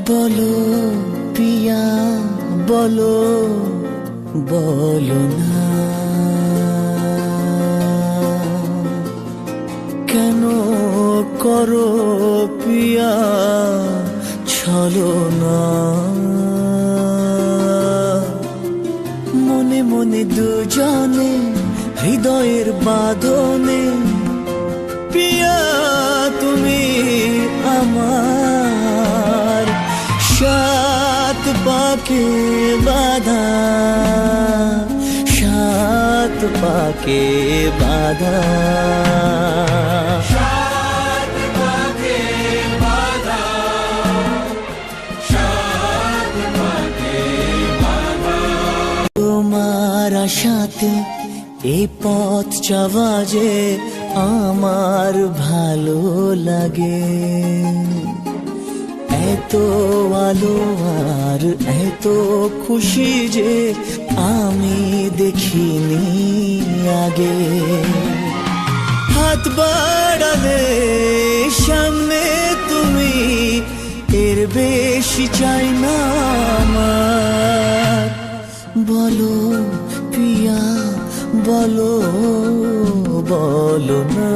বলো পিয়া বলো, বলো না কেন করো পিয়া ছলনা। মনে মনে দুজনে হৃদয়ের বাঁধনে পিয়া তুমি আমার, সাত পাকে বাঁধা, সাত পাকে বাঁধা, সাত পাকে বাঁধা, সাত পাকে বাঁধা। তোমার আশাতে এই পথ চাওয়া যে আমার ভালো লাগে। এত আলো আর এত খুশি যে আমি দেখিনি আগে। হাত বাড়ালে সামনে তুমি, এর বেশি চাই না আমার। বলো পিয়া বলো, বলো না।